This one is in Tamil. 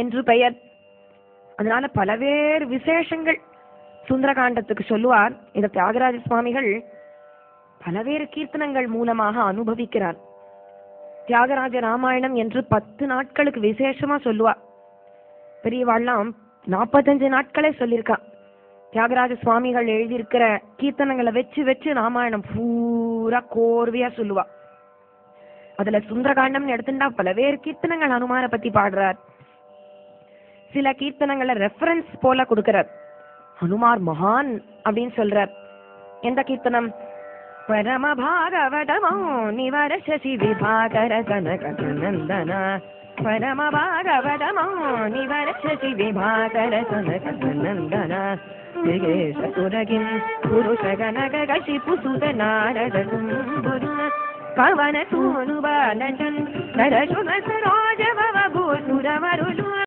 என்று பெயர். அதனால பலவேறு விசேஷங்கள் சுந்தரகாண்டத்துக்கு சொல்லுவார். இந்த தியாகராஜ சுவாமிகள் பலவேறு கீர்த்தனங்கள் மூலமாக அனுபவிக்கிறார். தியாகராஜ ராமாயணம் என்று 10 நாட்களுக்கு விசேஷமா சொல்லுவா. பெரியவாள்லாம் 45 நாட்களே சொல்லியிருக்கா. தியாகராஜ சுவாமிகள் எழுதியிருக்கிற கீர்த்தனங்களை வச்சு வச்சு ராமாயணம் பூரா கோர்வையா சொல்லுவா. அதுல சுந்தரகாண்டம்னு எடுத்துட்டா பலவேறு கீர்த்தனங்கள் ஹனுமாரை பத்தி பாடுறார். சில கீர்த்தனங்களை ரெஃபரன்ஸ் போல கொடுக்கிறார். ஹனுமார் மகான் அப்படின்னு சொல்றார். எந்த கீர்த்தனம்? பரம பாகவதமோ நிவர சசி விபாகர கனகநந்தன, பரம பாகவதமோ நிவர சசி விபாகர கனகநந்தன, சுரகின் புருஷ கனக கஷிபு சுத நாரத கும்புரு பவன சூனு பாலன் நரசுன சரோஜ பவ பூசுர மருளு